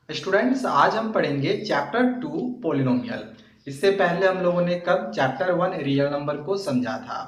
Students, आज हम पढ़ेंगे चैप्टर 2 पोलिनोमियल। इससे पहले हम लोगों ने कल चैप्टर 1 रियल नंबर को समझा था।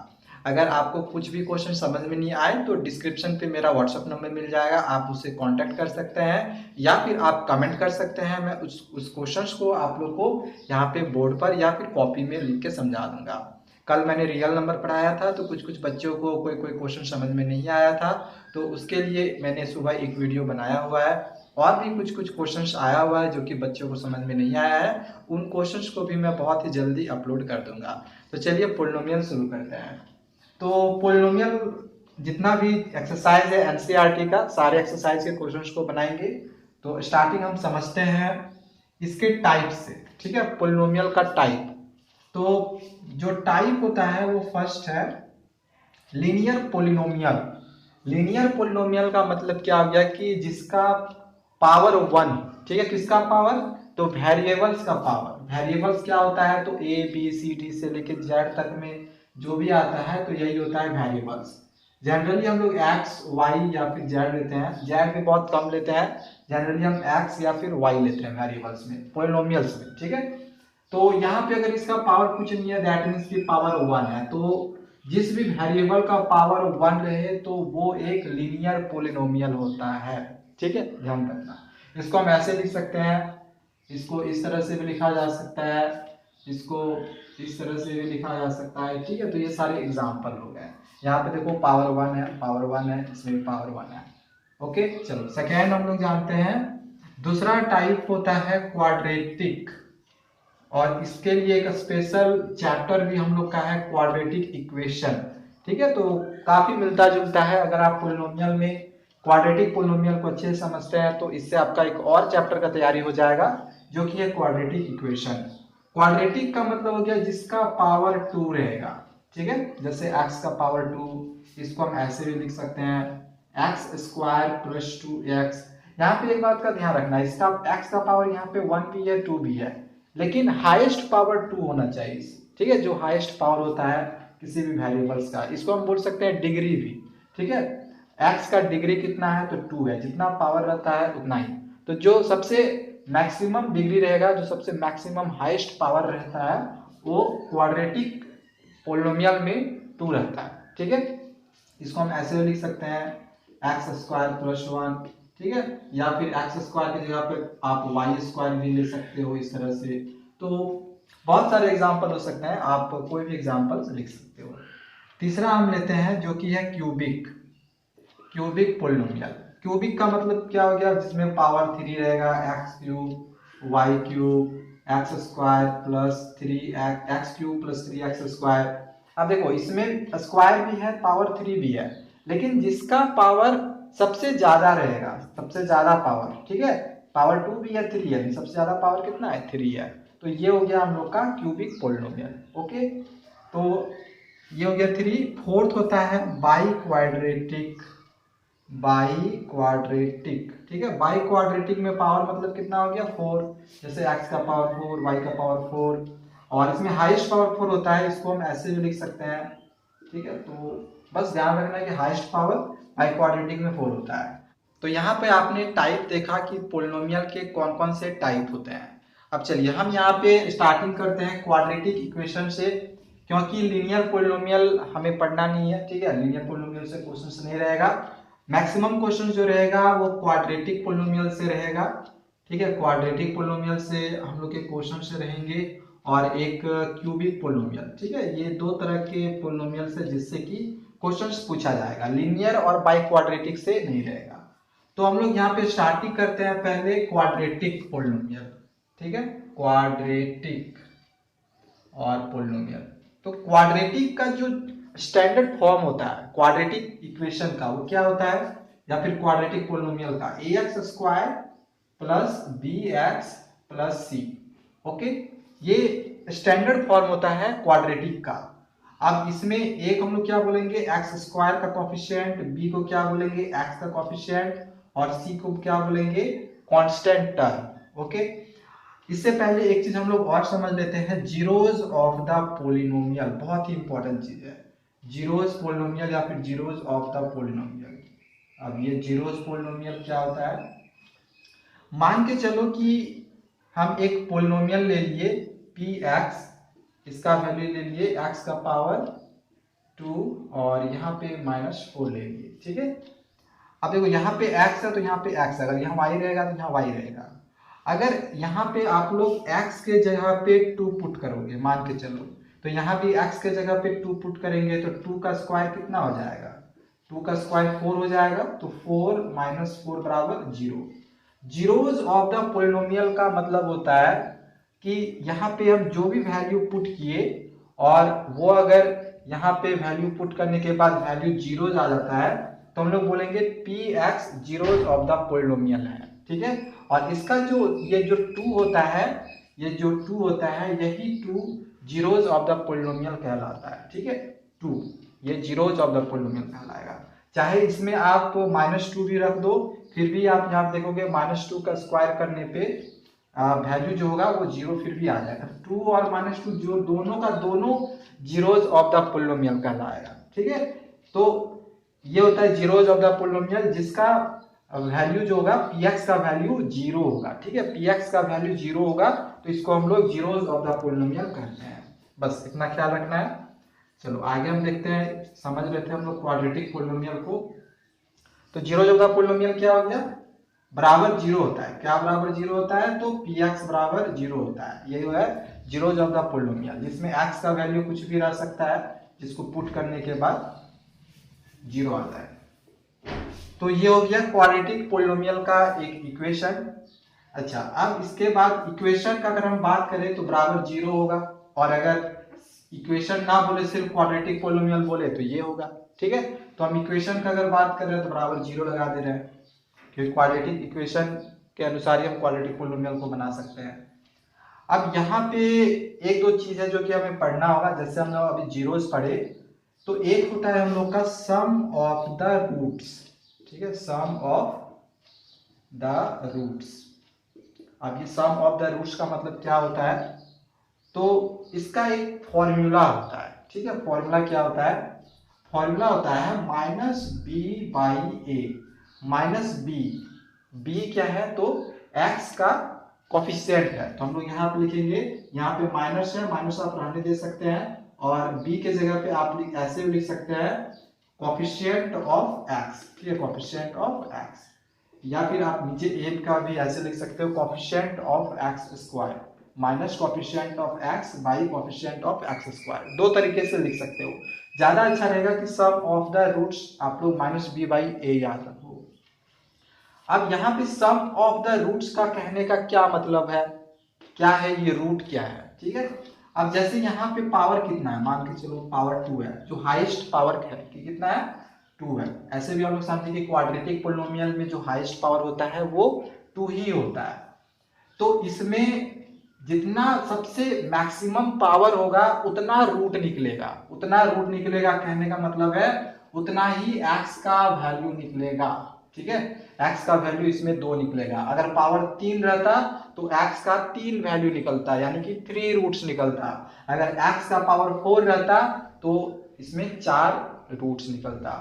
अगर आपको कुछ भी क्वेश्चन समझ में नहीं आए तो डिस्क्रिप्शन पे मेरा व्हाट्सएप नंबर मिल जाएगा, आप उससे कांटेक्ट कर सकते हैं या फिर आप कमेंट कर सकते हैं। मैं उस क्वेश्चंस को आप लोग को यहाँ पे बोर्ड पर या फिर कॉपी में लिख के समझा दूंगा। कल मैंने रियल नंबर पढ़ाया था तो कुछ कुछ बच्चों को कोई कोई क्वेश्चन समझ में नहीं आया था, तो उसके लिए मैंने सुबह एक वीडियो बनाया हुआ है। और भी कुछ कुछ क्वेश्चंस आया हुआ है जो कि बच्चों को समझ में नहीं आया है, उन क्वेश्चंस को भी मैं बहुत ही जल्दी अपलोड कर दूंगा। तो चलिए पोलिनोमियल शुरू करते हैं। तो पोलिनोमियल जितना भी एक्सरसाइज है एनसीईआरटी का, सारे एक्सरसाइज के क्वेश्चंस को बनाएंगे। तो स्टार्टिंग हम समझते हैं इसके टाइप से। ठीक है, पोलिनोमियल का टाइप। तो जो टाइप होता है वो फर्स्ट है लीनियर पोलिनोमियल। लीनियर पोलिनोमियल का मतलब क्या हो गया कि जिसका पावर 1। ठीक है, किसका पावर? तो वेरिएबल्स का पावर। वेरिएबल्स क्या होता है? तो ए बी सी डी से लेकर जेड तक में जो भी आता है तो यही होता है वेरिएबल्स। जनरली हम लोग एक्स वाई या फिर जेड लेते हैं, जेड भी बहुत कम लेते हैं। जनरली हम एक्स या फिर वाई लेते हैं वेरिएबल्स में, पोलिनोमियल्स में। ठीक है, तो यहाँ पे अगर इसका पावर कुछ नहीं है दैट मीन्स की पावर 1 है, तो जिस भी वेरिएबल का पावर 1 रहे तो वो एक लीनियर पोलिनोमियल होता है। ठीक है, ध्यान रखना। इसको हम ऐसे लिख सकते हैं, इसको इस तरह से भी लिखा जा सकता है, इसको इस तरह से भी लिखा जा सकता है। ठीक है, तो ये सारे एग्जाम्पल हो गए। यहाँ पे देखो पावर 1 है, पावर 1 है, इसमें भी पावर 1 है। ओके, चलो सेकेंड हम लोग जानते हैं। दूसरा टाइप होता है क्वाड्रेटिक, और इसके लिए एक स्पेशल चैप्टर भी हम लोग का है क्वाड्रेटिक इक्वेशन। ठीक है, तो काफी मिलता जुलता है। अगर आप पोलिनोमियल में क्वाड्रेटिक पोलिनोमियल को अच्छे से समझते हैं तो इससे आपका एक और चैप्टर का तैयारी हो जाएगा जो कि है क्वाड्रेटिक इक्वेशन। क्वाड्रेटिक का मतलब हो गया जिसका पावर 2 रहेगा। ठीक है, जैसे x का पावर 2, इसको हम ऐसे भी लिख सकते हैं एक्स स्क्वायर प्लस 2x। यहाँ पे एक बात का ध्यान रखना, इसका x का पावर यहाँ पे 1 भी है 2 भी है, लेकिन हाईएस्ट पावर 2 होना चाहिए। ठीक है, जो हाईएस्ट पावर होता है किसी भी वेरिएबल्स का, इसको हम बोल सकते हैं डिग्री भी। ठीक है, x का डिग्री कितना है? तो 2 है, जितना पावर रहता है उतना ही। तो जो सबसे मैक्सिमम डिग्री रहेगा, जो सबसे मैक्सिमम हाईएस्ट पावर रहता है, वो क्वाड्रेटिक पोलिनोमियल में 2 रहता है। ठीक है, इसको हम ऐसे लिख सकते हैं एक्स स्क्वायर प्लस 1। ठीक है, या फिर एक्स स्क्वायर की जगह पे आप वाई स्क्वायर भी ले सकते हो इस तरह से। तो बहुत सारे एग्जाम्पल हो सकते हैं, आप कोई भी एग्जाम्पल लिख सकते हो। तीसरा हम लेते हैं जो कि है क्यूबिक। Cubic polynomial. क्यूबिक का मतलब क्या हो गया? जिसमें पावर 3 रहेगा, x cube y cube x square plus 3 x cube plus 3 x square. अब देखो इसमें स्क्वायर भी है, पावर 3 भी है, लेकिन जिसका पावर सबसे ज्यादा रहेगा, सबसे ज्यादा पावर। ठीक है, पावर 2 भी है 3 है, सबसे ज्यादा पावर कितना है? 3 है। तो ये हो गया हम लोग का क्यूबिक पोलिनोमियल। ओके, तो ये हो गया 3। फोर्थ होता है बाई क्वाड्रेटिक। By quadratic. ठीक है, बाई क्वाड्रेटिक में पावर मतलब कितना हो गया? 4। जैसे x का पावर 4, y का पावर 4, और इसमें हाईएस्ट पावर 4 होता है, इसको हम ऐसे भी लिख सकते हैं। ठीक है, तो बस ध्यान रखना है कि हाईएस्ट पावर बाई क्वाड्रेटिक में 4 होता है। तो यहाँ पे आपने टाइप देखा कि पोलिनोमियल के कौन कौन से टाइप होते हैं। अब चलिए हम यहाँ पे स्टार्टिंग करते हैं क्वाड्रेटिक इक्वेशन से, क्योंकि लीनियर पोलिनोमियल हमें पढ़ना नहीं है। ठीक है, लीनियर पोलिनोमियल से क्वेश्चन नहीं रहेगा। मैक्सिमम क्वेश्चन जो रहेगा वो क्वाड्रेटिक पोलिनोमियल से रहेगा। ठीक है, क्वाड्रेटिक पोलिनोमियल से हम लोग के क्वेश्चन से रहेंगे, और एक क्यूबिक पोलिनोमियल। ठीक है, ये दो तरह के पोलिनोमियल से जिससे कि क्वेश्चंस पूछा जाएगा, लीनियर और बाई क्वाड्रेटिक से नहीं रहेगा। तो हम लोग यहाँ पे स्टार्टिंग करते हैं पहले क्वाड्रेटिक पोलिनोमियल। ठीक है, क्वाड्रेटिक और पोलिनोमियल। तो क्वाड्रेटिक का जो स्टैंडर्ड फॉर्म होता है क्वाड्रेटिक इक्वेशन का, वो क्या होता है? या फिर क्वाड्रेटिक पोलिनोमियल का a x square plus b x plus c. Okay, ये स्टैंडर्ड फॉर्म होता है क्वाड्रेटिक का। अब इसमें एक हम लोग क्या बोलेंगे? एक्स स्क्वायर का कॉफिशिएंट, बी को क्या बोलेंगे? एक्स का कॉफिशिएंट, और सी को क्या बोलेंगे? Constant term. ओके, इससे पहले एक चीज हम लोग और समझ लेते हैं, जीरोज ऑफ द पोलिनोमियल। बहुत ही इंपॉर्टेंट चीज है जीरोज पोलिनोमियल या फिर जीरोज ऑफ द पोलिनोमियल। अब ये जीरोज पोलिनोमियल क्या होता है? मान के चलो कि हम एक पोलिनोमियल ले लिए पी एक्स, इसका वैल्यू ले लिए एक्स का पावर 2 और यहाँ पे -4 ले लिए, ठीक है। अब देखो यहाँ पे x है तो यहाँ पे x, अगर यहाँ y रहेगा तो यहाँ y रहेगा। अगर यहाँ पे आप लोग x के जगह पे 2 पुट करोगे मान के चलो, तो यहाँ भी x के जगह पे 2 पुट करेंगे तो 2 का स्क्वायर कितना हो जाएगा, 2 का स्क्वायर 4 हो जाएगा, तो 4 - 4 बराबर 0। जीरोज ऑफ द पोलिनोमियल का मतलब होता है कि यहाँ पे हम जो भी वैल्यू पुट किए और वो अगर यहाँ पे वैल्यू पुट करने के बाद वैल्यू जीरोज आ जाता है तो हम लोग बोलेंगे P x zeros of the polynomial है, ठीक है। और इसका जो ये जो 2 होता है, ये जो 2 होता है यही 2 जीरोज ऑफ द पोलिनोमियल कहलाता है, ठीक है। 2 ये जीरोज ऑफ द पोलिनोमियल कहलाएगा। चाहे इसमें आप -2 भी रख दो, फिर भी आप यहाँ देखोगे -2 का स्क्वायर करने पे वैल्यू जो होगा वो 0 फिर भी आ जाएगा। 2 और -2 जो दोनों का दोनों जीरोज ऑफ द पोलिनोमियल कहलाएगा, ठीक है। तो ये होता है जीरोज ऑफ द पोलिनोमियल जिसका वैल्यू जो होगा px का वैल्यू 0 होगा, ठीक है। px का वैल्यू 0 होगा तो इसको हम लोग जीरोज ऑफ द पोलिनोमियल कहते हैं। बस इतना ख्याल रखना है। चलो आगे हम देखते हैं, समझ रहे थे हम लोग क्वाड्रेटिक पोलिनोमियल को। तो जीरोज ऑफ द पोलिनोमियल क्या हो गया, बराबर 0 होता है। क्या बराबर 0 होता है, तो px बराबर 0 होता है। यही है जीरोज ऑफ द पोलिनोमियल जिसमें x का वैल्यू कुछ भी रह सकता है, जिसको पुट करने के बाद 0 आता है। तो ये हो गया क्वाड्रेटिक पोलिनोमियल का एक इक्वेशन। अच्छा, अब इसके बाद इक्वेशन का अगर हम बात करें तो बराबर 0 होगा, और अगर इक्वेशन ना बोले सिर्फ क्वाड्रेटिक पोलिनोमियल बोले तो ये होगा, ठीक है। तो हम इक्वेशन का अगर बात कर रहे हैं तो बराबर 0 लगा दे रहे हैं, क्योंकि क्वाड्रेटिक इक्वेशन के अनुसार ही हम क्वाड्रेटिक पोलिनोमियल को बना सकते हैं। अब यहाँ पे एक दो चीज है जो कि हमें पढ़ना होगा। जैसे हम लोग अभी जीरोस पढ़े, तो एक होता है हम लोग का सम ऑफ द रूट्स, ठीक है, सम ऑफ द रूट्स। अब ये सम ऑफ द रूट्स का मतलब क्या होता है, तो इसका एक फॉर्मूला होता है, ठीक है। फॉर्मूला क्या होता है, फॉर्मूला होता है -b/a। -b क्या है, तो x का कोफिशिएंट है। तो हम लोग यहाँ पे लिखेंगे, यहाँ पे माइनस है, माइनस आप रहने दे सकते हैं, और b के जगह पे आप ऐसे भी लिख सकते हैं कोफिशिएंट ऑफ x, ठीक है, कोफिशिएंट ऑफ x। या फिर आप नीचे a का भी ऐसे लिख सकते हो coefficient of x square minus coefficient of x by coefficient of x square. दो तरीके से लिख सकते हो। ज्यादा अच्छा रहेगा कि सम ऑफ द रूट्स आप लोग -b/a याद रखो। अब यहाँ पे सम ऑफ द रूट्स का कहने का क्या मतलब है, क्या है ये रूट क्या है, ठीक है। अब जैसे यहाँ पे पावर कितना है, मान के चलो पावर 2 है, जो हाईएस्ट पावर है कि कितना है, 2 है। ऐसे भी हम लोग समझे कि क्वाड्रेटिक पोलिनोमियल में जो हाईएस्ट पावर होता है वो 2 ही होता है। तो इसमें जितना सबसे मैक्सिमम पावर होगा उतना रूट निकलेगा, उतना रूट निकलेगा कहने का मतलब है उतना ही x का वैल्यू निकलेगा, ठीक है। x का वैल्यू इसमें 2 निकलेगा। अगर पावर 3 रहता तो x का 3 वैल्यू निकलता, यानी कि 3 रूट्स निकलता। अगर x का पावर 4 रहता तो इसमें 4 रूट्स निकलता।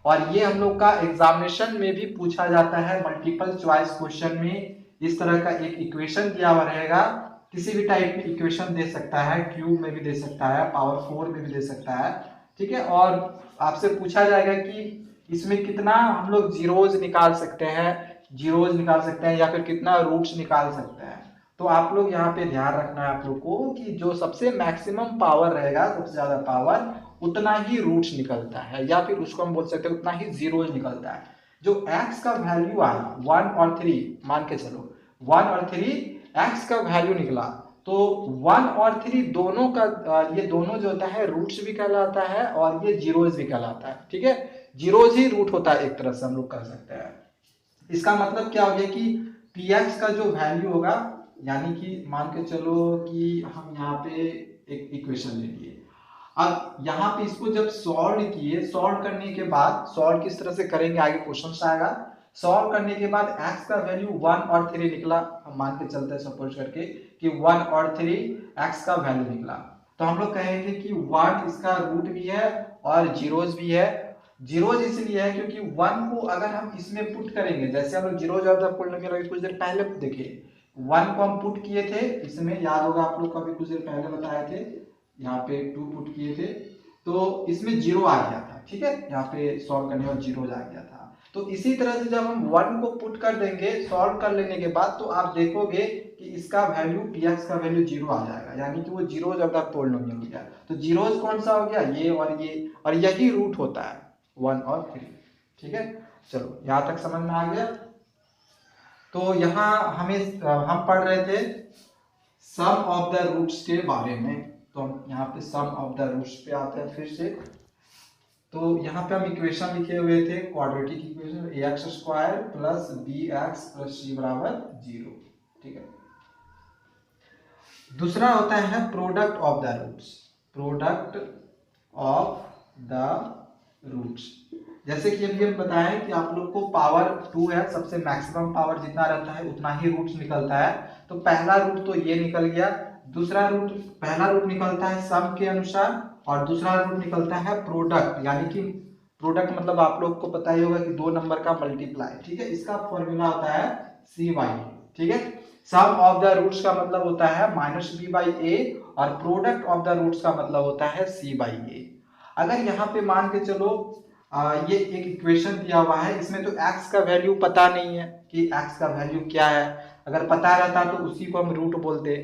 और ये हम लोग का एग्जामिनेशन में भी पूछा जाता है, मल्टीपल चॉइस क्वेश्चन में इस तरह का एक इक्वेशन दिया हुआ रहेगा। किसी भी टाइप की इक्वेशन दे सकता है, क्यूब में भी दे सकता है, पावर 4 में भी दे सकता है, ठीक है। और आपसे पूछा जाएगा कि इसमें कितना हम लोग जीरोज निकाल सकते हैं, जीरोज निकाल सकते हैं, या फिर कितना रूट्स निकाल सकते हैं। तो आप लोग यहाँ पे ध्यान रखना है आप लोग को कि जो सबसे मैक्सिमम पावर रहेगा, सबसे ज्यादा पावर, उतना ही रूट्स निकलता है, या फिर उसको हम बोल सकते हैं उतना ही जीरोज निकलता है। जो x का वैल्यू आया 1 और 3, मान के चलो 1 और 3 x का वैल्यू निकला, तो 1 और 3 दोनों का ये दोनों जो होता है रूट्स भी कहलाता है और ये जीरोज भी कहलाता है, ठीक है। जीरोज ही रूट होता है, एक तरह से हम लोग कह सकते हैं। इसका मतलब क्या हो गया कि px का जो वैल्यू होगा, यानी कि मान के चलो कि हम यहाँ पे एक इक्वेशन ले लिए। अब यहाँ पे इसको जब सॉल्व किए, सॉल्व करने के बाद, सॉल्व किस तरह से करेंगे आगे क्वेश्चन आएगा। सॉल्व करने के बाद x का वैल्यू 1 और 3 निकला, हम मान के चलते हैं सपोज करके कि 1 और 3 x का वैल्यू निकला, तो हम लोग कहेंगे कि 1 इसका रूट भी है और जीरोज भी है, जीरोज इसलिए है क्योंकि 1 को अगर हम इसमें पुट करेंगे, जैसे हम लोग जीरोज ऑफ द पॉलिनोमियल अभी कुछ देर पहले देखे, 1 को हम पुट किए थे इसमें, याद होगा आप लोग को अभी कुछ देर पहले बताए थे, यहाँ पे 2 पुट किए थे तो इसमें 0 आ गया था, ठीक है, यहाँ पे सॉल्व करने में 0 आ गया था। तो इसी तरह से जब हम 1 को पुट कर देंगे सॉल्व कर लेने के बाद, तो आप देखोगे कि इसका वैल्यू px का वैल्यू 0 आ जाएगा, यानी कि वो जीरोज ऑफ द पॉलिनोमियल हो गया। तो जीरोज कौन सा हो गया, ये, और यही रूट होता है 1 और 3, ठीक है। चलो यहाँ तक समझ में आ गया। तो यहाँ हम पढ़ रहे थे सम ऑफ द रूट्स के बारे में, तो हम यहाँ पे सम ऑफ द रूट्स पे आते हैं फिर से। तो यहाँ पे हम इक्वेशन लिखे हुए थे, quadratic equation ax² plus bx plus c बराबर 0, ठीक है। दूसरा होता है product of the roots, product of the roots. जैसे कि अभी हम बताएं कि आप लोग को पावर 2 है, सबसे मैक्सिमम पावर जितना रहता है उतना ही रूट्स निकलता है। तो पहला रूट तो ये निकल गया, दूसरा रूट, पहला रूट निकलता है सम के अनुसार और दूसरा रूट निकलता है प्रोडक्ट, यानी कि प्रोडक्ट मतलब आप लोग को पता ही होगा कि 2 नंबर का मल्टीप्लाई, ठीक है। इसका फॉर्मूला होता है cy, ठीक है। सम ऑफ द रूट्स का मतलब होता है -b/a और प्रोडक्ट ऑफ द रूट्स का मतलब होता है c/a। अगर यहाँ पे मान के चलो ये एक इक्वेशन दिया हुआ है, इसमें तो x का वैल्यू पता नहीं है कि x का वैल्यू क्या है, अगर पता रहता तो उसी को हम रूट बोलते।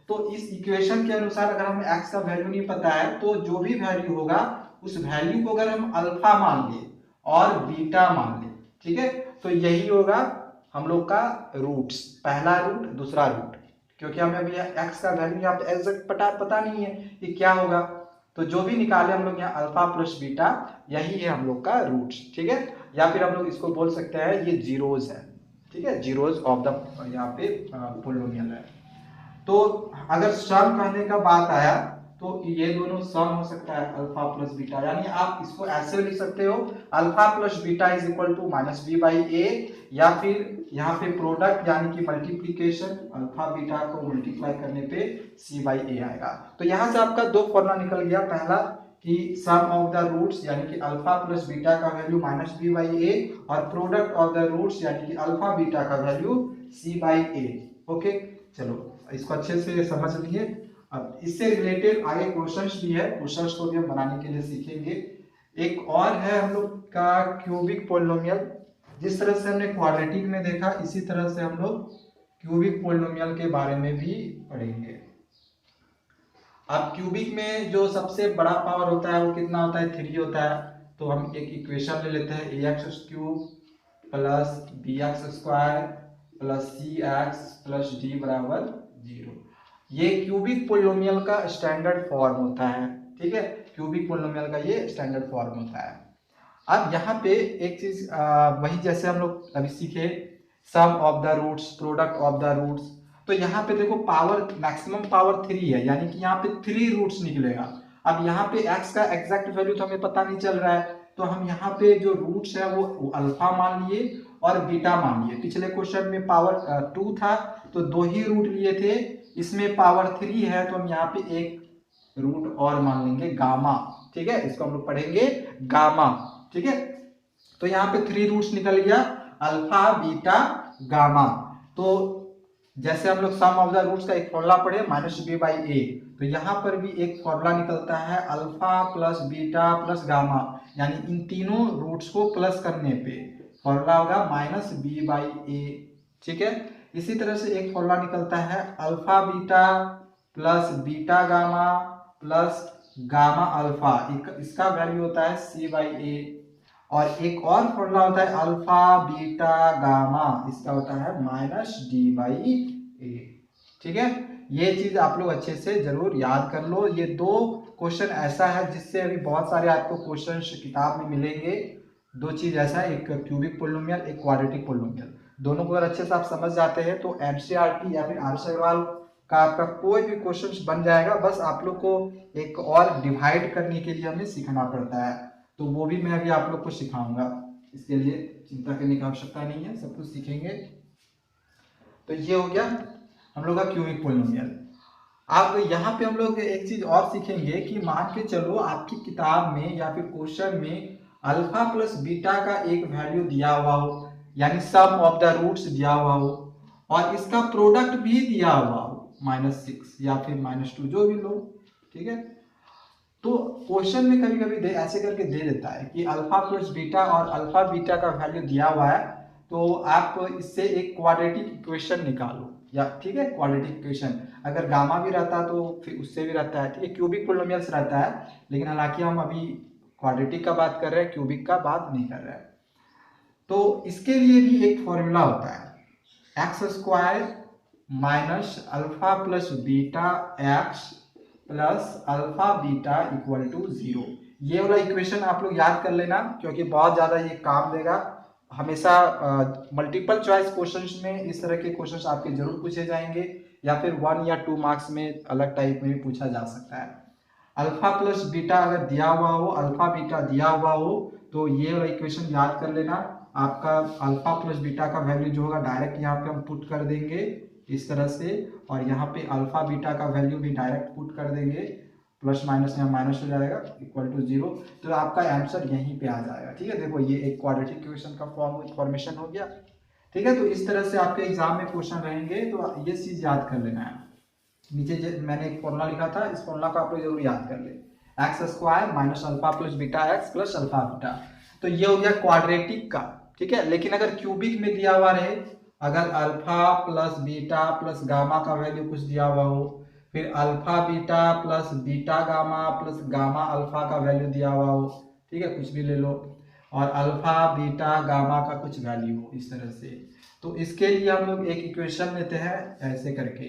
तो इस इक्वेशन के अनुसार अगर हमें x का वैल्यू नहीं पता है तो जो भी वैल्यू होगा उस वैल्यू को अगर हम अल्फा मान ले और बीटा मान ले, ठीक है, तो यही होगा हम लोग का रूट्स, पहला रूट दूसरा रूट, क्योंकि हमें अभी x का वैल्यू यहाँ पे एग्जैक्ट पता नहीं है कि क्या होगा, तो जो भी निकाले हम लोग यहाँ अल्फा प्लस बीटा यही है हम लोग का रूट्स, ठीक है। या फिर हम लोग इसको बोल सकते हैं ये जीरोज है, ठीक है, जीरोज ऑफ द यहाँ पे पॉलिनोमियल है। तो अगर सम कहने का बात आया तो ये दोनों सम हो सकता है अल्फा प्लस बीटा, यानी आप इसको ऐसे लिख सकते हो alpha plus beta is equal to -b/a, या फिर यहाँ पे प्रोडक्ट यानी कि मल्टीप्लीकेशन अल्फा बीटा को मल्टीप्लाई करने पे c/a आएगा। तो यहाँ से आपका 2 फॉर्मूला निकल गया, पहला कि सम ऑफ द रूट्स यानी कि अल्फा प्लस बीटा का वैल्यू -b/a और प्रोडक्ट ऑफ द रूट्स यानी कि अल्फा बीटा का वैल्यू c/a। ओके, चलो इसको अच्छे से समझ लिए। अब इससे रिलेटेड आगे क्वेश्चंस भी है, क्वेश्चंस को भी हम बनाने के लिए सीखेंगे। एक और है हम लोग का क्यूबिक पॉलिनोमियल, जिस तरह से हमने क्वाड्रेटिक में देखा इसी तरह से हम लोग क्यूबिक पॉलिनोमियल के बारे में भी पढ़ेंगे। अब क्यूबिक में जो सबसे बड़ा पावर होता है वो कितना होता है, 3 होता है। तो हम एक इक्वेशन ले लेते हैं ax³ plus bx² plus cx plus d बराबर 0। ये क्यूबिक पॉलिनोमियल का स्टैंडर्ड फॉर्म होता है, ठीक है, क्यूबिक पॉलिनोमियल का ये स्टैंडर्ड फॉर्म होता है। अब यहाँ पे एक चीज वही जैसे हम लोग अभी सीखे sum of the roots, product of the roots, तो यहाँ पे देखो पावर मैक्सिमम पावर 3 है, यानी कि यहाँ पे 3 रूट्स निकलेगा। अब यहाँ पे x का एग्जैक्ट वैल्यू तो हमें पता नहीं चल रहा है, तो हम यहाँ पे जो रूट्स है वो अल्फा मान लिए और बीटा मान लिए। पिछले क्वेश्चन में पावर 2 था तो 2 ही रूट लिए थे, इसमें पावर 3 है तो हम यहाँ पे एक रूट और मान लेंगे गामा, ठीक है, इसको हम लोग पढ़ेंगे गामा, ठीक है। तो यहाँ पे 3 रूट्स निकल गया अल्फा बीटा गामा। तो जैसे हम लोग सम ऑफ द रूट्स का एक फॉर्मूला पढ़े -b/a, तो यहाँ पर भी एक फॉर्मूला निकलता है alpha plus beta plus gamma, यानी इन तीनों रूट्स को प्लस करने पे फॉर्मूला होगा -b/a, ठीक है। इसी तरह से एक फॉर्मूला निकलता है alpha beta plus beta gamma plus gamma alpha, इसका वैल्यू होता है c/a। और एक और फॉर्मूला होता है अल्फा बीटा गामा, इसका होता है -d/a, ठीक है। ये चीज आप लोग अच्छे से जरूर याद कर लो। ये 2 क्वेश्चन ऐसा है जिससे अभी बहुत सारे आपको क्वेश्चन किताब में मिलेंगे। 2 चीज ऐसा है, एक क्यूबिक पॉलिनोमियल, एक क्वाड्रेटिक पॉलिनोमियल। दोनों को अगर अच्छे से आप समझ जाते हैं तो एनसीईआरटी या फिर आदर्श अग्रवाल का आपका कोई भी क्वेश्चन बन जाएगा। बस आप लोग को एक और डिवाइड करने के लिए हमें सीखना पड़ता है, तो वो भी मैं अभी आप लोग को सिखाऊंगा, इसके लिए चिंता करने की आवश्यकता नहीं है, सब कुछ सीखेंगे। तो ये हो गया हम लोग का क्यूबिक पॉलिनोमियल। अब यहाँ पे हम लोग एक चीज और सीखेंगे कि मान के चलो आपकी किताब में या फिर क्वेश्चन में अल्फा प्लस बीटा का एक वैल्यू दिया हुआ हो, यानी सम ऑफ द रूट्स दिया हुआ हो, और इसका प्रोडक्ट भी दिया हुआ हो -6 या फिर -2 जो भी लो, ठीक है। तो क्वेश्चन में कभी कभी ऐसे करके दे देता है कि अल्फा प्लस बीटा और अल्फा बीटा का वैल्यू दिया हुआ है, तो आप इससे एक क्वाड्रेटिक इक्वेशन निकालो, या ठीक है क्वाड्रेटिक इक्वेशन। अगर गामा भी रहता तो फिर उससे भी रहता है, ठीक है, क्यूबिक पोलिनोमियल्स रहता है, लेकिन हालांकि हम अभी क्वाड्रेटिक का बात कर रहे हैं, क्यूबिक का बात नहीं कर रहे हैं। तो इसके लिए भी एक फॉर्मूला होता है, x square minus alpha plus beta x plus alpha beta equal to 0। ये वाला इक्वेशन आप लोग याद कर लेना, क्योंकि बहुत ज़्यादा ये काम देगा। हमेशा मल्टीपल चॉइस क्वेश्चंस में इस तरह के क्वेश्चंस आपके जरूर पूछे जाएंगे, या फिर 1 या 2 मार्क्स में अलग टाइप में भी पूछा जा सकता है। अल्फा प्लस बीटा अगर दिया हुआ हो, अल्फा बीटा दिया हुआ हो, तो ये वाला इक्वेशन याद कर लेना। आपका अल्फा प्लस बीटा का वैल्यू जो होगा डायरेक्ट यहाँ पे हम पुट कर देंगे इस तरह से, और यहाँ पे अल्फा बीटा का वैल्यू भी डायरेक्ट पुट कर देंगे, प्लस माइनस यहाँ माइनस हो जाएगा इक्वल टू 0, तो आपका आंसर यहीं पे आ जाएगा। ठीक है, देखो ये एक क्वाड्रेटिक इक्वेशन का फॉर्मेशन हो गया। ठीक है, तो इस तरह से आपके एग्जाम में क्वेश्चन रहेंगे, तो ये चीज याद कर लेना है। नीचे मैंने एक फॉर्मूला लिखा था, इस फॉर्मूला को आप लोग जरूर याद कर ले, x square minus alpha plus beta x plus alpha beta. तो ये हो गया क्वाड्रेटिक का, ठीक है। लेकिन अगर क्यूबिक में दिया हुआ रहे, अगर alpha plus beta plus gamma का वैल्यू कुछ दिया हुआ हो, फिर alpha beta plus beta gamma plus gamma alpha का वैल्यू दिया हुआ हो, ठीक है, कुछ भी ले लो, और अल्फा बीटा गामा का कुछ वैल्यू हो इस तरह से, तो इसके लिए हम लोग एक इक्वेशन लेते हैं ऐसे करके,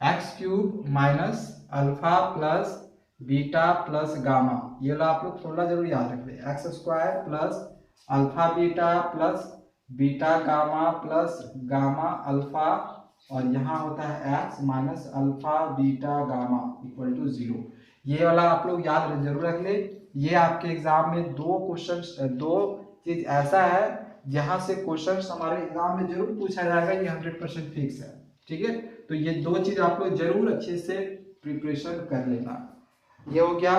x cube minus alpha plus beta plus gamma. ये वाला आप लोग फॉर्मूला जरूर याद रख ले, x square plus alpha beta plus beta gamma plus gamma alpha, और यहाँ होता है x minus alpha beta gamma equal to 0। ये वाला आप लोग याद जरूर रख ले। ये आपके एग्जाम में दो चीज ऐसा है जहां से क्वेश्चन हमारे एग्जाम में जरूर पूछा जाएगा, ये 100% फिक्स है। ठीक है, तो ये दो चीज आप लोग जरूर अच्छे से प्रिपरेशन कर लेना। ये हो गया।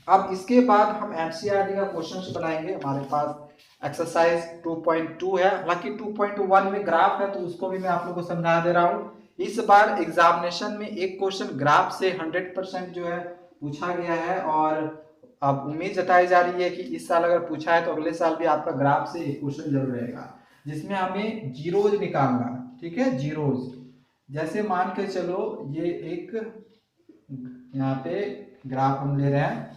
अब इसके बाद हम एनसीईआरटी का क्वेश्चन बनाएंगे। हमारे पास एक्सरसाइज 2.2 है, हालांकि 2.1 में ग्राफ है, तो उसको भी मैं आप लोगों को समझा दे रहा हूँ। इस बार एग्जामिनेशन में एक क्वेश्चन ग्राफ से 100% जो है पूछा गया है, और अब उम्मीद जताई जा रही है कि इस साल अगर पूछा है तो अगले साल भी आपका ग्राफ से एक क्वेश्चन जरूर रहेगा, जिसमें हमें जीरोज निकालना। ठीक है, जीरोज, जैसे मान के चलो ये एक यहाँ पे ग्राफ हम ले रहे हैं,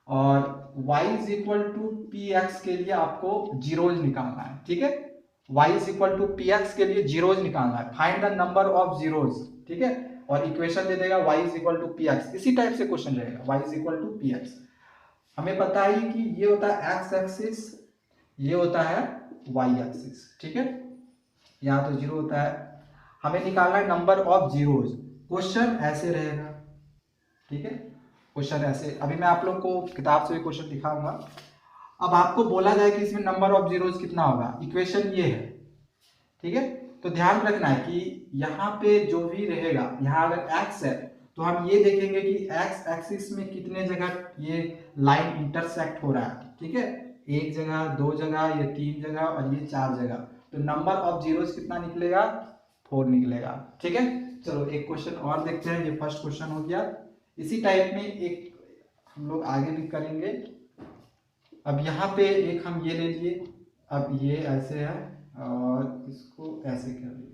और y is equal to P x के लिए आपको जीरोज निकालना है। ठीक है, y is equal to P x के लिए जीरोज निकालना है, find the number of zeros. ठीक है, और इक्वेशन दे देगा y is equal to P x, इसी टाइप से क्वेश्चन रहेगा, y is equal to P x. हमें पता है कि ये होता है एक्स एक्सिस, ये होता है y एक्सिस। ठीक है, यहाँ तो जीरो होता है, हमें निकालना है नंबर ऑफ जीरोज। क्वेश्चन ऐसे रहेगा। ठीक है, क्वेश्चन ऐसे, अभी मैं आप लोग को किताब से भी क्वेश्चन दिखाऊंगा। अब आपको बोला जाए कि इसमें नंबर ऑफ जीरोज कितना होगा, इक्वेशन ये है। ठीक है, तो ध्यान रखना है कि यहाँ पे जो भी रहेगा, यहाँ अगर x है तो हम ये देखेंगे कि x एक्सिस में कितने जगह ये लाइन इंटरसेक्ट हो रहा है। ठीक है, एक जगह, दो जगह, ये 3 जगह, और ये 4 जगह, तो नंबर ऑफ जीरोज कितना निकलेगा, 4 निकलेगा। ठीक है, चलो एक क्वेश्चन और देखते हैं। ये फर्स्ट क्वेश्चन हो गया। इसी टाइप में एक हम लोग आगे भी करेंगे। अब यहाँ पे एक हम ये ले लिए, अब ये ऐसे है और इसको ऐसे कर लिए।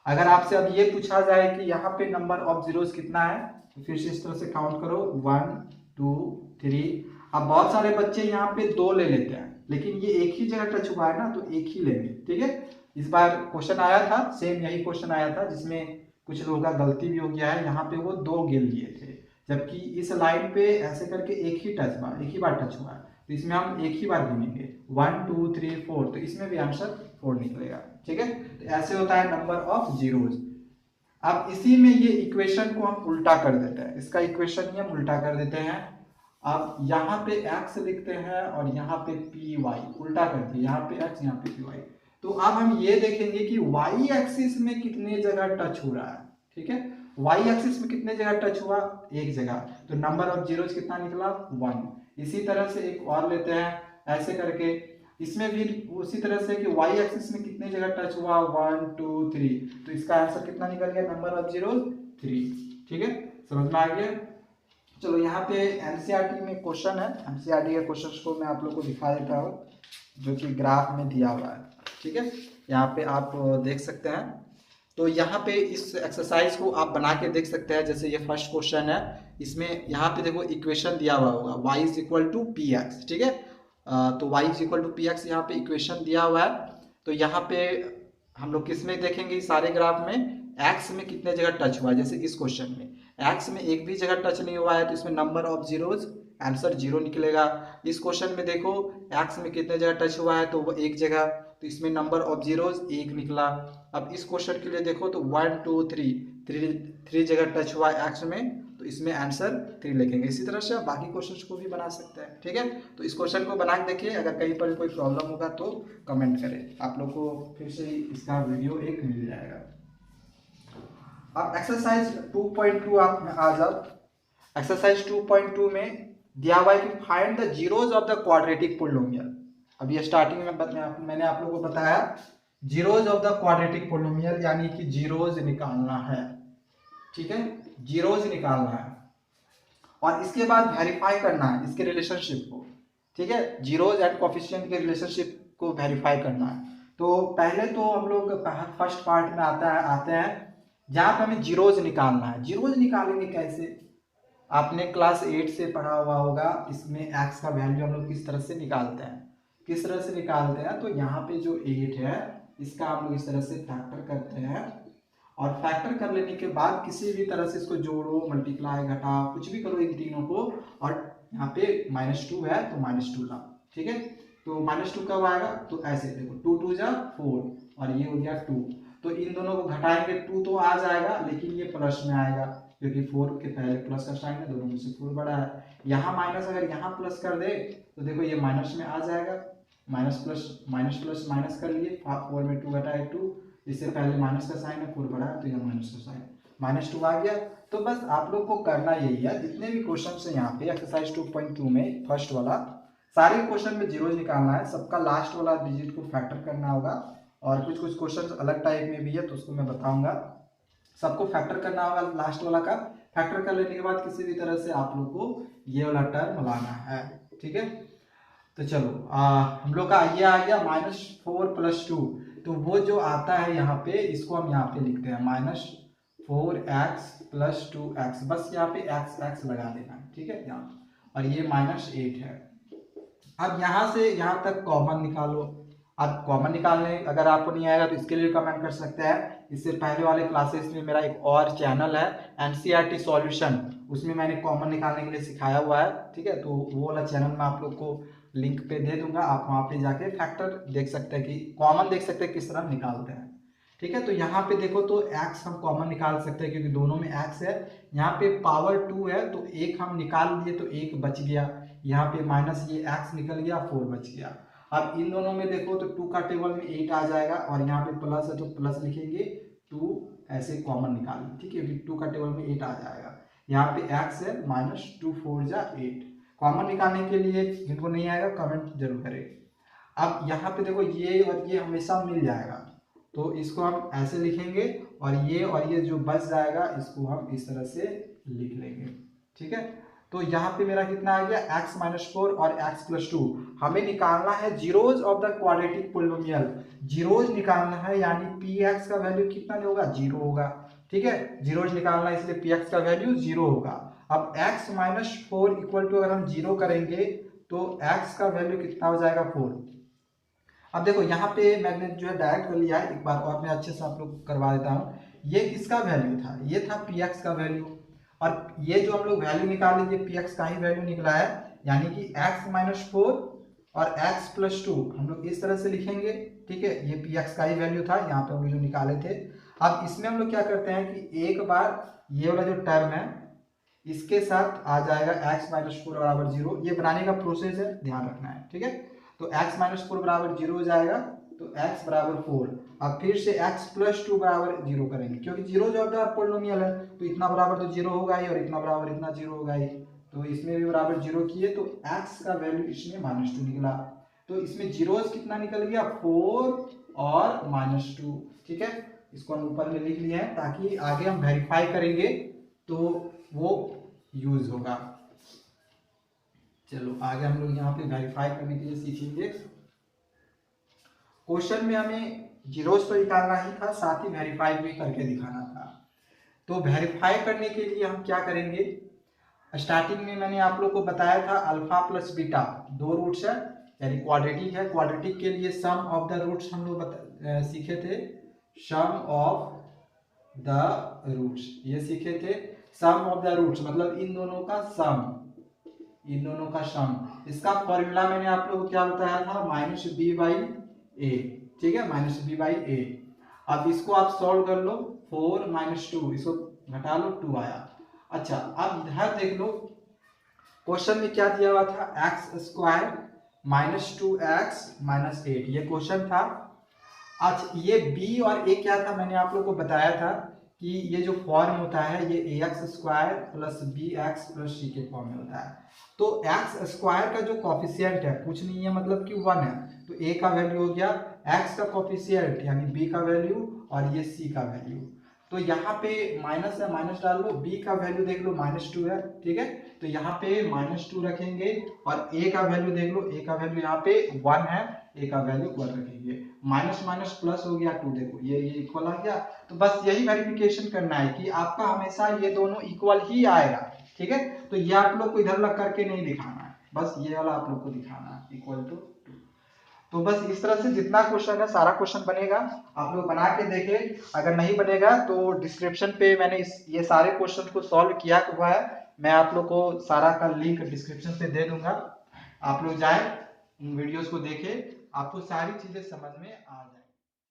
अगर आपसे अब ये पूछा जाए कि यहाँ पे नंबर ऑफ जीरोस कितना है, तो फिर से इस तरह से काउंट करो, 1 2 3। अब बहुत सारे बच्चे यहाँ पे 2 ले लेते हैं, लेकिन ये एक ही जगह टच हुआ है ना, तो एक ही लेंगे। ठीक है, इस बार क्वेश्चन आया था, सेम यही क्वेश्चन आया था, जिसमें कुछ लोगों का गलती भी हो गया है। यहाँ पे वो 2 गिन लिए थे, जबकि इस लाइन पे ऐसे करके एक ही बार टच हुआ है, तो इसमें हम एक ही बार गिनेंगे, 1 2 3 4, तो इसमें भी आंसर 4 निकलेगा। ठीक है, तो ऐसे होता है नंबर ऑफ जीरोज। अब इसी में ये इक्वेशन को हम उल्टा कर देते हैं, इसका इक्वेशन ही हम उल्टा कर देते हैं। अब यहाँ पे x लिखते हैं और यहाँ पे पी वाई, उल्टा करते हैं, यहाँ पे x यहाँ पे पी वाई। तो अब हम ये देखेंगे कि y एक्सिस में कितने जगह टच हो रहा है। ठीक है, y एक्सिस में कितने जगह टच हुआ, एक जगह, तो नंबर ऑफ जीरोज कितना निकला, 1। इसी तरह से एक और लेते हैं, ऐसे करके। इसमें भी उसी तरह से कि वाई एक्सिस में कितने जगह टच हुआ, 1 2 3, तो इसका आंसर कितना निकल गया, नंबर ऑफ जीरो 3। ठीक है, समझ में आ गया। चलो यहाँ पे एनसीईआरटी में क्वेश्चन है, एनसीईआरटी के क्वेश्चन को मैं आप लोग को दिखा देता हूँ जो कि ग्राफ में दिया हुआ है। ठीक है, यहाँ पे आप देख सकते हैं। तो यहाँ पे इस एक्सरसाइज को आप बना के देख सकते हैं। जैसे ये फर्स्ट क्वेश्चन है, इसमें यहाँ पे देखो इक्वेशन दिया हुआ होगा y is equal to P x. ठीक है, तो y is equal to P x यहाँ पे इक्वेशन दिया हुआ है। तो यहाँ पे हम लोग किस में देखेंगे, सारे ग्राफ में x में कितने जगह टच हुआ है। जैसे इस क्वेश्चन में x में एक भी जगह टच नहीं हुआ है, तो इसमें number of zeros, answer zero निकलेगा। इस क्वेश्चन में देखो x में कितने जगह टच हुआ है, तो वो एक जगह, तो इसमें नंबर ऑफ जीरोज एक निकला। अब इस क्वेश्चन के लिए देखो तो 1 2 3 जगह टच हुआ है एक्स में, तो इसमें आंसर 3 लिखेंगे। इसी तरह से आप बाकी क्वेश्चन को भी बना सकते हैं। ठीक है, तो इस क्वेश्चन को बना के देखिए, अगर कहीं पर कोई प्रॉब्लम होगा तो कमेंट करें, आप लोग को फिर से इसका वीडियो एक मिल जाएगा। अब एक्सरसाइज 2.2 आप में आ जाओ। एक्सरसाइज 2.2 में दिया हुआ है कि find the zeros of the quadratic polynomial. अब ये स्टार्टिंग में मैंने आप लोगों को बताया zeros of the quadratic polynomial, यानी कि जीरोज निकालना है। ठीक है, जीरोज निकालना है और इसके बाद वेरीफाई करना है इसके रिलेशनशिप को। ठीक है, जीरोज एंड कोफिशिएंट के रिलेशनशिप को वेरीफाई करना है। तो पहले तो हम लोग फर्स्ट पार्ट में आते हैं जहां पे हमें जीरोज निकालना है। जीरोज निकालेंगे कैसे, आपने क्लास 8 से पढ़ा हुआ होगा। इसमें एक्स का वैल्यू हम लोग किस तरह से निकालते हैं, किस तरह से निकालते हैं। तो यहाँ पे जो 8 है इसका हम लोग इस तरह से फैक्टर करते हैं और फैक्टर कर लेने के बाद किसी भी तरह से इसको जोड़ो, मल्टीप्लाई, घटा, कुछ भी करो इन तीनों को। और यहाँ पे -2 है तो -2 ला। ठीक है, तो -2 कब आएगा, तो ऐसे देखो 2 2 जा 4 और ये हो गया 2। तो इन दोनों को घटाएंगे 2 तो आ जाएगा, लेकिन ये प्लस में आएगा क्योंकि 4 के पहले प्लस का साइन है, दोनों में से 4 बड़ा है। यहाँ माइनस अगर यहाँ प्लस कर दे तो देखो ये माइनस में आ जाएगा, माइनस प्लस माइनस कर लिए, 4 में 2 घटाए 2, इससे पहले माइनस का साइन है, 4 बड़ा है तो यह माइनस का साइन, -2 आ गया। तो बस आप लोग को करना यही है, जितने भी क्वेश्चन है यहाँ पे एक्सरसाइज 2.2 में फर्स्ट वाला, सारे क्वेश्चन में जीरोज निकालना है। सबका लास्ट वाला डिजिट को फैक्टर करना होगा और कुछ कुछ क्वेश्चन अलग टाइप में भी है तो उसको मैं बताऊंगा। सबको फैक्टर करना होगा, लास्ट वाला का फैक्टर कर लेने के बाद किसी भी तरह से आप लोग को ये वाला टर्म लाना है। ठीक है, तो चलो हम लोग का ये आ गया -4 + 2। तो वो जो आता है यहाँ पे, इसको हम यहाँ पे लिखते हैं -4x + 2x, बस यहाँ पे x लगा देना है। ठीक है, यहाँ और ये -8 है। अब यहाँ से यहाँ तक कॉमन निकालो। अब कॉमन निकालने अगर आपको नहीं आएगा तो इसके लिए कमेंट कर सकते हैं। इससे पहले वाले क्लासेस में मेरा एक और चैनल है एनसीईआरटी सॉल्यूशन, उसमें मैंने कॉमन निकालने के लिए सिखाया हुआ है। ठीक है, तो वो वाला चैनल मैं आप लोग को लिंक पे दे दूंगा, आप वहाँ पे जाके फैक्टर देख सकते हैं कि कॉमन देख सकते हैं किस तरह निकालते हैं। ठीक है, तो यहाँ पे देखो तो x हम कॉमन निकाल सकते हैं क्योंकि दोनों में x है। यहाँ पे पावर 2 है तो एक हम निकाल लिए तो एक बच गया, यहाँ पे माइनस ये x निकल गया, 4 बच गया। अब इन दोनों में देखो तो 2 का टेबल में 8 आ जाएगा और यहाँ पे प्लस है तो प्लस लिखेंगे, 2 ऐसे कॉमन निकालेंगे। ठीक है, 2 का टेबल में 8 आ जाएगा। यहाँ पे x है -2 4 जा 8। कॉमन निकालने के लिए जिनको नहीं आएगा कमेंट जरूर करें। अब यहाँ पे देखो ये और ये हमेशा मिल जाएगा तो इसको हम ऐसे लिखेंगे और ये जो बच जाएगा इसको हम इस तरह से लिख लेंगे। ठीक है, तो यहाँ पे मेरा कितना आ गया x -4 और x + 2। हमें निकालना है zeros of the quadratic polynomial. Zeros निकालना है यानी px का वैल्यू कितना होगा, 0 होगा। ठीक है, जीरोज निकालना है इसलिए px का वैल्यू 0 होगा। अब x -4 = अगर हम 0 करेंगे तो x का वैल्यू कितना हो जाएगा, 4। अब देखो यहाँ पे मैंने जो है डायरेक्ट कर लिया है, एक बार और मैं अच्छे से आप लोग करवा देता हूँ। ये किसका वैल्यू था, ये था px का वैल्यू, और ये जो हम लोग वैल्यू निकाले ये px का ही वैल्यू निकला है, यानी कि x -4 और x + 2 हम लोग इस तरह से लिखेंगे। ठीक है, ये px का ही वैल्यू था यहाँ पे हम लोग जो निकाले थे। अब इसमें हम लोग क्या करते हैं कि एक बार ये वाला जो टर्म है इसके साथ आ जाएगा x -4 = 0। ये बनाने का प्रोसेस है, ध्यान रखना है। ठीक है, तो x -4 = 0 हो जाएगा तो x = 4। अब फिर से x + 2 = 0 करेंगे क्योंकि जीरो जो है पोलिनोमियल है तो इतना बराबर तो 0 होगा ही और इतना बराबर इतना 0 होगा ही। तो इसमें भी बराबर 0 किए तो x का वैल्यू इसमें -2 निकला। तो इसमें जीरोस कितना निकल गया 4 और -2। ठीक है, इसको हम ऊपर में लिख लिए हैं ताकि आगे हम वेरीफाई करेंगे तो वो यूज होगा। चलो आगे हम लोग यहाँ पे वेरीफाई करने के लिए सीखेंगे। क्वेश्चन में हमें जीरोस तो निकालना ही था, साथ ही वेरीफाई भी करके दिखाना था। तो वेरीफाई करने के लिए हम क्या करेंगे, स्टार्टिंग में मैंने आप लोग को बताया था अल्फा प्लस बीटा दो रूट्स है, यानी क्वाड्रेटिक है। क्वाड्रेटिक के लिए सम ऑफ द रूट्स हम लोग सीखे थे, सम ऑफ द रूट्स ये सीखे थे। सम ऑफ द रूट्स मतलब इन दोनों का सम, इन दोनों का सम। इसका फॉर्मूला मैंने आप लोगों को क्या बताया था, -b/a। ठीक है, -b/a। अब इसको आप सॉल्व कर लो, 4 - 2 इसको घटा लो 2 आया। अच्छा अब इधर देख लो, क्वेश्चन में क्या दिया हुआ था, x² -2x -8 ये क्वेश्चन था। अच्छा ये b और a क्या था, मैंने आप लोग को बताया था कि ये जो फॉर्म होता है ये ax² + bx + c के फॉर्म में होता है। तो x² का जो कॉफिशिएंट है कुछ नहीं है, मतलब कि 1 है, तो a का वैल्यू हो गया, x का कॉफिशिएंट यानी b का वैल्यू और ये c का वैल्यू। तो यहाँ पे माइनस है, माइनस डाल लो, b का वैल्यू देख लो -2 है। ठीक है, तो यहाँ पे -2 रखेंगे और a का वैल्यू देख लो, a का वैल्यू यहाँ पे 1 है, a का वैल्यू 1 रखेंगे। माइनस माइनस प्लस हो गया 2, देखो ये इक्वल आ गया। तो बस यही वेरिफिकेशन करना है कि आपका हमेशा ये दोनों इक्वल ही आएगा। ठीक है, तो ये आप लोग को इधर लग करके नहीं दिखाना है, बस ये वाला आप लोग को दिखाना है इक्वल टू 2। तो बस इस तरह से जितना क्वेश्चन है सारा क्वेश्चन बनेगा, आप लोग बना के देखें। अगर नहीं बनेगा तो डिस्क्रिप्शन पे मैंने ये सारे क्वेश्चन को सॉल्व किया हुआ है, मैं आप लोग को सारा का लिंक डिस्क्रिप्शन पे दे दूंगा। आप लोग जाए उन वीडियोस को देखें, आपको सारी चीजें समझ में